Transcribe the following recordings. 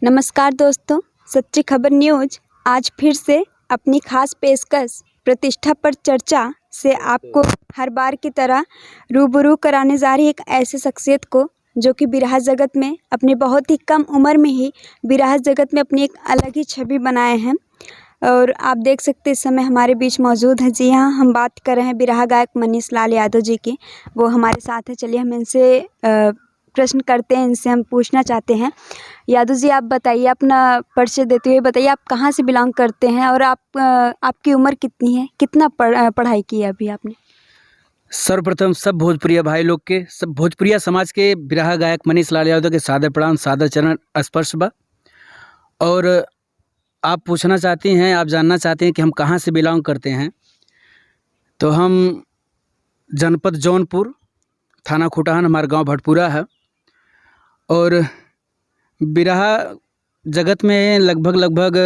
नमस्कार दोस्तों, सच्ची खबर न्यूज आज फिर से अपनी खास पेशकश प्रतिष्ठा पर चर्चा से आपको हर बार की तरह रूबरू कराने जा रही एक ऐसी शख्सियत को जो कि बिरहा जगत में अपनी बहुत ही कम उम्र में ही बिरहा जगत में अपनी एक अलग ही छवि बनाए हैं। और आप देख सकते इस समय हमारे बीच मौजूद हैं। जी हाँ, हम बात कर रहे हैं बिरहा गायक मनीष लाल यादव जी की। वो हमारे साथ हैं। चलिए हम इनसे प्रश्न करते हैं, इनसे हम पूछना चाहते हैं। यादव जी, आप बताइए, अपना परिचय देते हुए बताइए आप कहाँ से बिलोंग करते हैं और आपकी उम्र कितनी है, कितना पढ़ाई की है अभी आपने? सर्वप्रथम सब भोजपुरिया भाई लोग के, सब भोजपुरिया समाज के बिरहा गायक मनीष लाल यादव के सादर प्रणाम, सादर चरण स्पर्श बा। और आप पूछना चाहती हैं, आप जानना चाहते हैं कि हम कहाँ से बिलोंग करते हैं। तो हम जनपद जौनपुर, थाना खुटहन, हमारा गांव भटपुरा है। और बिरहा जगत में लगभग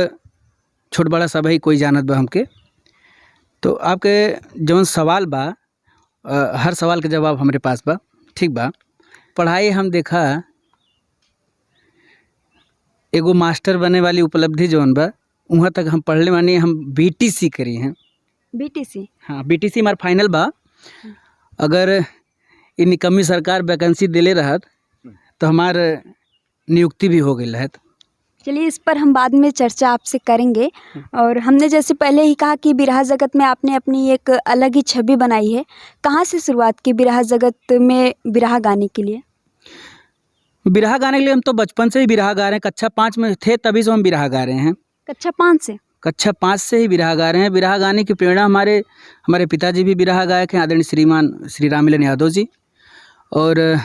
छोट बड़ा सब ही कोई जानत बा हमके। तो आपके जौन सवाल बा, हर सवाल के जवाब हमारे पास बा। ठीक बा। पढ़ाई हम देखा, एगो मास्टर बने वाली उपलब्धि जौन बा वहाँ तक हम पढ़ले बानी। हम बीटीसी करी हैं। बीटीसी? हाँ, बीटीसी हमारा फाइनल बा। अगर इ निकम्मी सरकार वैकेंसी दिले रहत तो हमार नियुक्ति भी हो गई रहत। चलिए, इस पर हम बाद में चर्चा आपसे करेंगे। और हमने जैसे पहले ही कहा कि बिरहा जगत में आपने अपनी एक अलग ही छवि बनाई है। कहाँ से शुरुआत की बिरहा जगत में बिरहा गाने के लिए? बिरहा गाने के लिए हम तो बचपन से ही बिरहा गा रहे हैं। कक्षा 5 में थे तभी से हम बिरहा गा रहे हैं। कक्षा 5 से? कक्षा 5 से ही बिरहा गा रहे हैं। बिरहा गाने की प्रेरणा हमारे पिताजी भी बिरहा गायक हैं, आदरणीय श्रीमान श्री राम मिलन यादव जी। और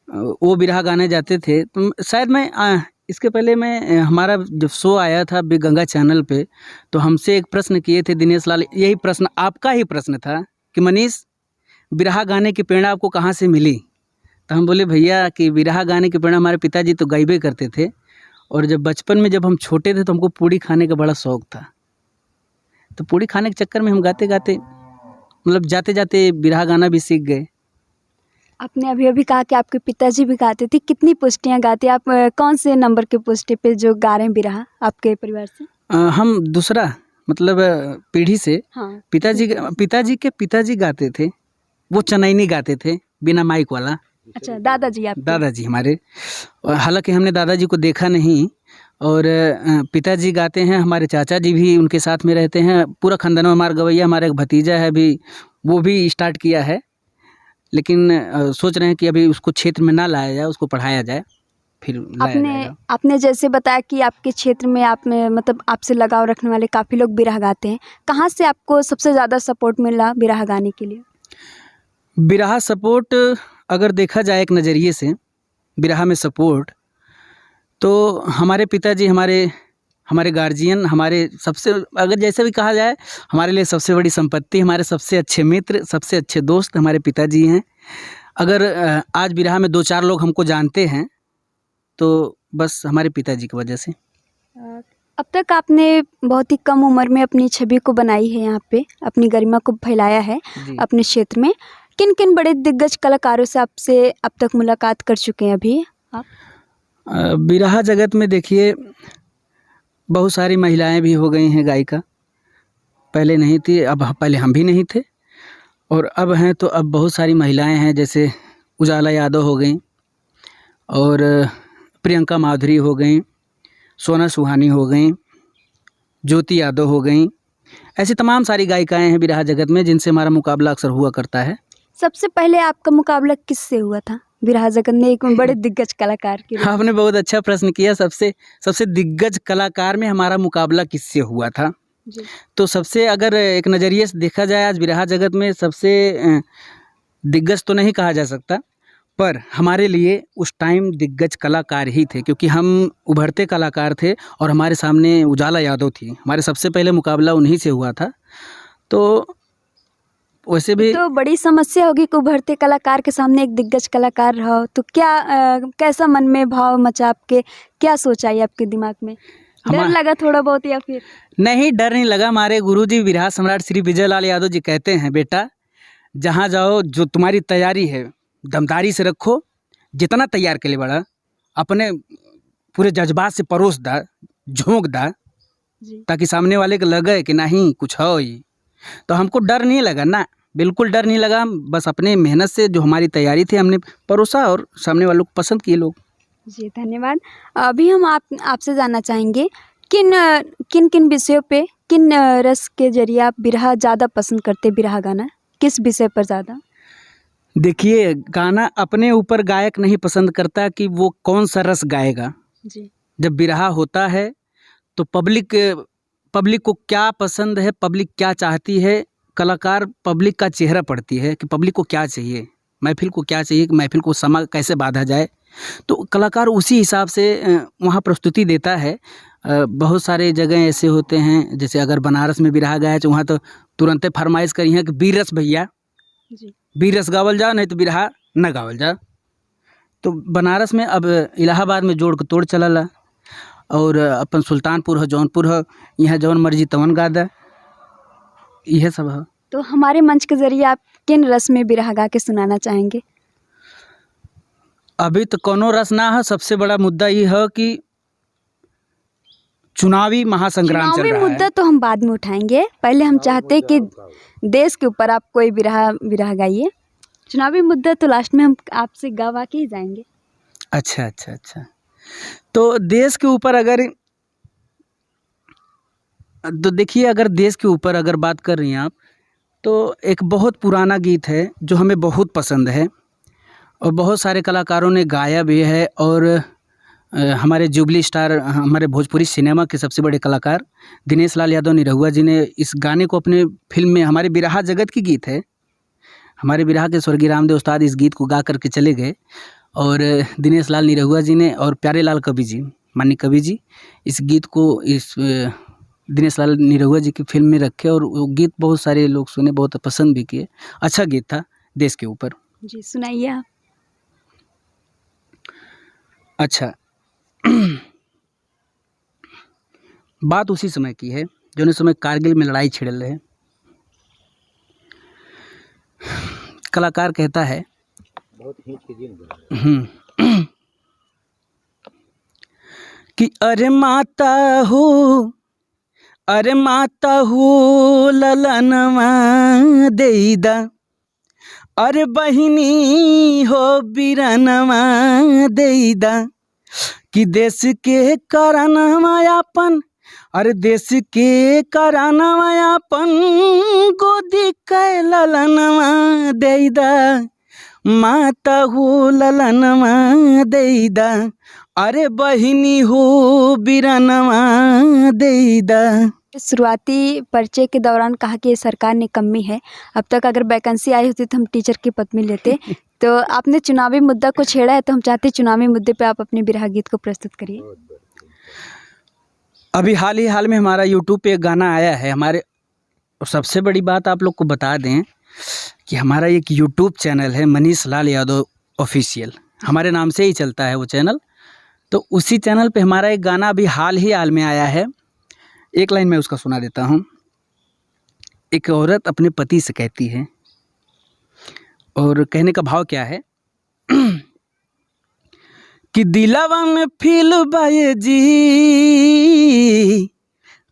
वो बिरहा गाने जाते थे। तो शायद मैं इसके पहले हमारा जब शो आया था बिग गंगा चैनल पे, तो हमसे एक प्रश्न किए थे दिनेश लाल। यही प्रश्न आपका ही प्रश्न था कि मनीष, बिरहा गाने की प्रेरणा आपको कहाँ से मिली? तो हम बोले भैया कि बिरहा गाने की प्रेरणा हमारे पिताजी तो गाइबे करते थे। और जब बचपन में जब हम छोटे थे तो हमको पूड़ी खाने का बड़ा शौक़ था। तो पूड़ी खाने के चक्कर में हम गाते गाते मतलब जाते जाते बिरहा गाना भी सीख गए। आपने अभी अभी कहा कि आपके पिताजी भी गाते थे। कितनी पुष्टियाँ गाते? आप कौन से नंबर के पुष्टि पे जो गा रहे हैं बिरहा आपके परिवार से? हम दूसरा मतलब पीढ़ी से। हाँ। पिताजी गाते थे। वो चनैनी गाते थे बिना माइक वाला। अच्छा, दादाजी आपके? दादाजी हमारे। हालांकि हमने दादाजी को देखा नहीं। और पिताजी गाते हैं। हमारे चाचा जी भी उनके साथ में रहते हैं। पूरा खानदान हमारा गवैया। हमारा एक भतीजा है भी, वो भी स्टार्ट किया है। लेकिन सोच रहे हैं कि अभी उसको क्षेत्र में ना लाया जाए, उसको पढ़ाया जाए, फिर लाया जाएगा। आपने जैसे बताया कि आपके क्षेत्र में आप में मतलब आपसे लगाव रखने वाले काफ़ी लोग बिरहा गाते हैं। कहाँ से आपको सबसे ज़्यादा सपोर्ट मिला बिरहा गाने के लिए? बिरहा सपोर्ट अगर देखा जाए एक नज़रिए से, बिरहा में सपोर्ट तो हमारे पिताजी, हमारे गार्जियन, हमारे सबसे, अगर जैसे भी कहा जाए, हमारे लिए सबसे बड़ी संपत्ति, हमारे सबसे अच्छे मित्र, सबसे अच्छे दोस्त हमारे पिताजी हैं। अगर आज बिरहा में 2-4 लोग हमको जानते हैं तो बस हमारे पिताजी की वजह से। अब तक आपने बहुत ही कम उम्र में अपनी छवि को बनाई है, यहाँ पे अपनी गरिमा को फैलाया है अपने क्षेत्र में। किन किन बड़े दिग्गज कलाकारों से आपसे अब तक मुलाकात कर चुके हैं अभी आप? बिरहा जगत में देखिए बहुत सारी महिलाएं भी हो गई हैं गायिका। पहले नहीं थी, अब पहले हम भी नहीं थे और अब हैं। तो अब बहुत सारी महिलाएं हैं, जैसे उजाला यादव हो गई और प्रियंका माधुरी हो गई, सोना सुहानी हो गई, ज्योति यादव हो गई। ऐसी तमाम सारी गायिकाएं हैं बिरहा जगत में जिनसे हमारा मुकाबला अक्सर हुआ करता है। सबसे पहले आपका मुकाबला किससे हुआ था बिरहा जगत में एक बड़े दिग्गज कलाकार के? आपने बहुत अच्छा प्रश्न किया। सबसे दिग्गज कलाकार में हमारा मुकाबला किससे हुआ था? तो सबसे, अगर एक नज़रिए से देखा जाए, आज बिरहा जगत में सबसे दिग्गज तो नहीं कहा जा सकता, पर हमारे लिए उस टाइम दिग्गज कलाकार ही थे, क्योंकि हम उभरते कलाकार थे और हमारे सामने उजाला यादव थी। हमारे सबसे पहले मुकाबला उन्हीं से हुआ था। तो वैसे भी तो बड़ी समस्या होगी कि उभरते कलाकार के सामने एक दिग्गज कलाकार रहा हो, तो कैसा मन में भाव मचा आपके? क्या सोच आई आपके दिमाग में? डर लगा थोड़ा बहुत या फिर? नहीं, डर नहीं लगा। हमारे गुरुजी बिरहा सम्राट श्री विजय लाल यादव जी कहते हैं, बेटा जहाँ जाओ जो तुम्हारी तैयारी है दमदारी से रखो। जितना तैयार के लिए बड़ा, अपने पूरे जज्बात से परोस दा, झोंक दा, जी। ताकि सामने वाले को लगे कि नहीं कुछ हो ये। तो हमको डर नहीं लगा ना, बिल्कुल डर नहीं लगा। बस अपने मेहनत से जो हमारी तैयारी थी हमने परोसा और सामने वालों को पसंद किए लोग। जी, धन्यवाद। अभी हम आपसे जानना चाहेंगे किन किन विषयों पे किन रस के ज़रिए आप बिरहा ज़्यादा पसंद करते, बिरहा गाना किस विषय पर ज़्यादा? देखिए, गाना अपने ऊपर गायक नहीं पसंद करता कि वो कौन सा रस गाएगा। जी। जब बिरहा होता है तो पब्लिक को क्या पसंद है, पब्लिक क्या चाहती है, कलाकार पब्लिक का चेहरा पढ़ती है कि पब्लिक को क्या चाहिए, महफ़िल को क्या चाहिए, कि महफ़िल को समा कैसे बाँधा जाए। तो कलाकार उसी हिसाब से वहाँ प्रस्तुति देता है। बहुत सारे जगह ऐसे होते हैं, जैसे अगर बनारस में बिरहा गाया तो वहाँ तो तुरंते फरमाइश करी है कि बीर रस भैया, जी। बीर रस गावल जाओ, नहीं तो बिरहा न गावल जाओ। तो बनारस में अब इलाहाबाद में जोड़ के तोड़ चलला, और अपन सुल्तानपुर हो, जौनपुर हो, यहाँ जौन मर्जी तवन गा दा, यह सब है। तो हमारे मंच के ज़रिए आप किन रस में बिरहा गा के सुनाना चाहेंगे? अभी तो कोनो रस ना है, सबसे बड़ा मुद्दा ये है कि चुनावी महासंग्राम चल चुनावी रहा मुद्दा है। तो हम बाद में उठाएंगे, पहले हम चाहते हैं कि देश के ऊपर आप कोई बिरहा गाइए। चुनावी मुद्दा तो लास्ट में हम आपसे गा के ही जाएंगे। अच्छा अच्छा अच्छा। तो देश के ऊपर अगर, तो देखिए, अगर देश के ऊपर अगर बात कर रही हैं आप, तो एक बहुत पुराना गीत है जो हमें बहुत पसंद है और बहुत सारे कलाकारों ने गाया भी है। और हमारे जुबली स्टार, हमारे भोजपुरी सिनेमा के सबसे बड़े कलाकार दिनेश लाल यादव निरहुआ जी ने इस गाने को अपने फिल्म में, हमारे बिरहा जगत की गीत है, हमारे बिरहा के स्वर्गीय रामदेव उस्ताद इस गीत को गा करके चले गए। और दिनेश लाल निरहुआ जी ने और प्यारे लाल कवि जी, माननीय कवि जी, इस गीत को इस दिनेश लाल निरहुआ जी की फिल्म में रखे और वो गीत बहुत सारे लोग सुने, बहुत पसंद भी किए। अच्छा गीत था देश के ऊपर। जी, सुनाइए आप। अच्छा, बात उसी समय की है जो उस समय कारगिल में लड़ाई छिड़ल रहे। कलाकार कहता है, कि अरे माता हो ललनवा देईदा, अरे बहिनी हो बिरनवा देईदा, कि देश के करानवा अपन, अरे देश के करानवा अपन, गोदी के ललनवा देईदा, माता हो ललनवा देईदा, अरे बहिनी हो बिरनवा देईदा। शुरुआती परिचय के दौरान कहा कि सरकार ने कमी है, अब तक अगर वैकेंसी आई होती तो हम टीचर की पद में लेते। तो आपने चुनावी मुद्दा को छेड़ा है, तो हम चाहते हैं चुनावी मुद्दे पे आप अपने बिरहा गीत को प्रस्तुत करिए। अभी हाल में हमारा यूट्यूब पे एक गाना आया है हमारे, और सबसे बड़ी बात आप लोग को बता दें कि हमारा एक यूट्यूब चैनल है, मनीष लाल यादव ऑफिशियल, हमारे नाम से ही चलता है वो चैनल। तो उसी चैनल पे हमारा एक गाना अभी हाल में आया है। एक लाइन मैं उसका सुना देता हूँ। एक औरत अपने पति से कहती है, और कहने का भाव क्या है कि दिलावा में फील बाये जी,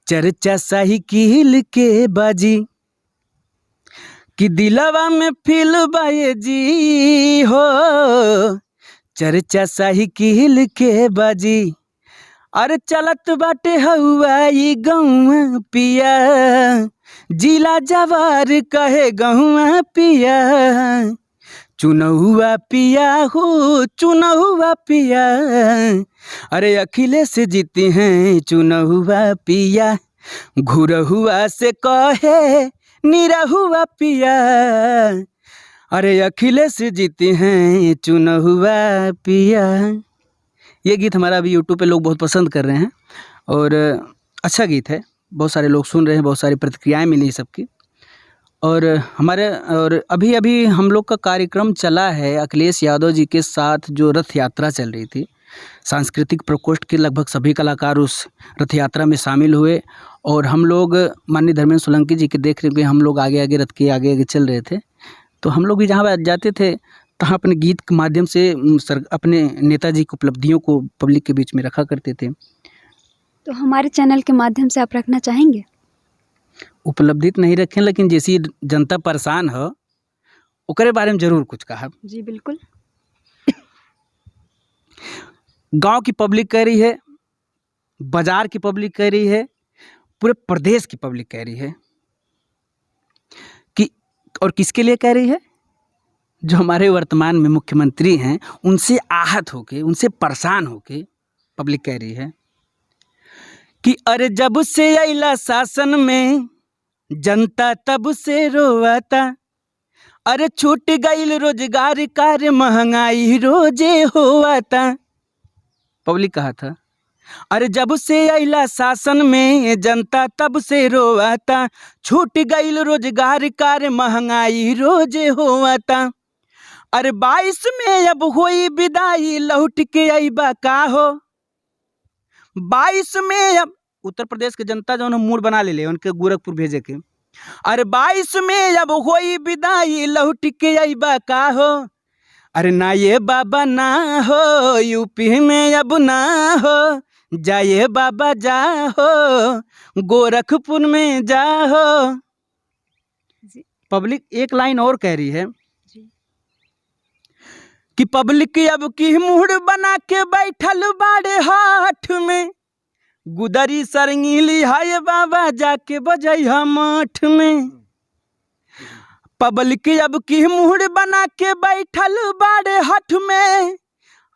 चर्चा साइकिल के बाजी, कि दिलावा में फील बाये जी हो, चर्चा साइकिल के बाजी, अरे चलत बाटे हवाई गौआ पिया, जिला जवार कहे गौआ पिया, चुनौआ पिया हो चुनौआ पिया, अरे अखिलेश जीते हैं चुनौआ पिया, घुरहुआ से कहे निरहुआ पिया, अरे अखिलेश जीते हैं चुनहुआ पिया। ये गीत हमारा अभी यूट्यूब पे लोग बहुत पसंद कर रहे हैं और अच्छा गीत है, बहुत सारे लोग सुन रहे हैं, बहुत सारी प्रतिक्रियाएं मिली सबकी। और अभी हम लोग का कार्यक्रम चला है अखिलेश यादव जी के साथ, जो रथ यात्रा चल रही थी। सांस्कृतिक प्रकोष्ठ के लगभग सभी कलाकार उस रथ यात्रा में शामिल हुए और हम लोग माननीय धर्मेंद्र सोलंकी जी के देख रेख में हम लोग आगे रथ के आगे चल रहे थे। तो हम लोग भी जहाँ जाते थे तहाँ अपने गीत के माध्यम से अपने नेताजी की उपलब्धियों को पब्लिक के बीच में रखा करते थे। तो हमारे चैनल के माध्यम से आप रखना चाहेंगे? उपलब्धि तो नहीं रखें, लेकिन जैसी जनता परेशान है ओकरे बारे में जरूर कुछ कहा। जी बिल्कुल। गांव की पब्लिक कह रही है, बाजार की पब्लिक कह रही है, पूरे प्रदेश की पब्लिक कह रही है कि, और किसके लिए कह रही है? जो हमारे वर्तमान में मुख्यमंत्री हैं उनसे आहत होके, उनसे परेशान होके पब्लिक कह रही है कि अरे जब से अइला शासन में जनता तब से रोवाता, अरे छूट गईल रोजगार कार्य महंगाई रोजे होवाता। पब्लिक कहा था अरे जब से अइला शासन में जनता तब से रोवाता, छूट गईल रोजगार कार्य महंगाई रोजे होवाता। अरे 22 में अब होई विदाई लौट के अइबा का हो। 22 में अब उत्तर प्रदेश के जनता जो मूड बना ले उनके गोरखपुर भेजे के। अरे 22 में अब होई विदाई लौट के अइबा का हो। अरे ना ये बाबा ना हो, यूपी में अब ना हो, जाइए बाबा जा हो, गोरखपुर में जा हो। पब्लिक एक लाइन और कह रही है कि पब्लिक अब की मूड बना के बैठल बाड़े हाथ में, गुदरी सरंगीली हाय बाबा जाके बजैहा मठ में। पब्लिक अब की मूड बना के बैठल बाड़े हाथ में,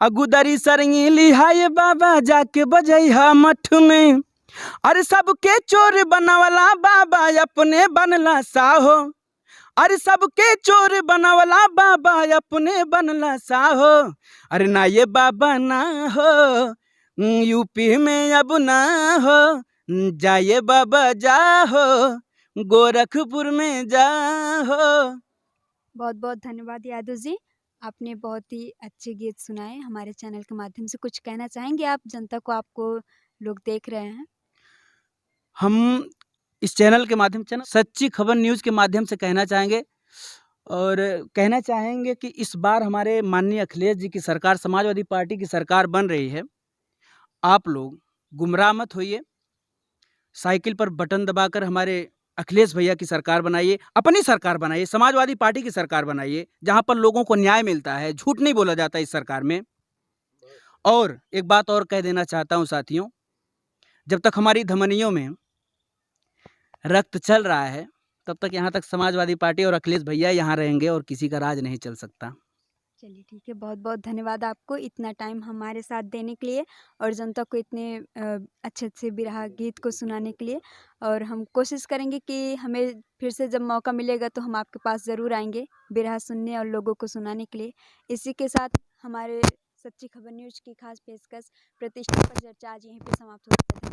गुदरी सरंगीली हाय बाबा जाके बजैहा मठ में। अरे सबके चोर बनवला बाबा अपने बनला साहो, अरे सबके चोर बनवला बाबा अपने बनला साहो। अरे ना ये बाबा ना हो, यूपी में अब ना हो, जाइए बाबा जा हो, गोरखपुर में जा हो। बहुत बहुत धन्यवाद यादव जी, आपने बहुत ही अच्छे गीत सुनाए हमारे चैनल के माध्यम से। कुछ कहना चाहेंगे आप जनता को, आपको लोग देख रहे हैं? हम इस चैनल के माध्यम से ना सच्ची खबर न्यूज़ के माध्यम से कहना चाहेंगे, और कहना चाहेंगे कि इस बार हमारे माननीय अखिलेश जी की सरकार, समाजवादी पार्टी की सरकार बन रही है। आप लोग गुमराह मत होइए, साइकिल पर बटन दबाकर हमारे अखिलेश भैया की सरकार बनाइए, अपनी सरकार बनाइए, समाजवादी पार्टी की सरकार बनाइए, जहां पर लोगों को न्याय मिलता है, झूठ नहीं बोला जाता इस सरकार में। और एक बात और कह देना चाहता हूं साथियों, जब तक हमारी धमनियों में रक्त चल रहा है तब तक यहाँ तक समाजवादी पार्टी और अखिलेश भैया यहाँ रहेंगे और किसी का राज नहीं चल सकता। चलिए ठीक है, बहुत बहुत धन्यवाद आपको इतना टाइम हमारे साथ देने के लिए और जनता को इतने अच्छे अच्छे बिरहा गीत को सुनाने के लिए। और हम कोशिश करेंगे कि हमें फिर से जब मौका मिलेगा तो हम आपके पास ज़रूर आएंगे बिरहा सुनने और लोगों को सुनाने के लिए। इसी के साथ हमारे सच्ची खबर न्यूज़ की खास पेशकश प्रतिष्ठा पर चर्चा आज यहीं पर समाप्त होती है।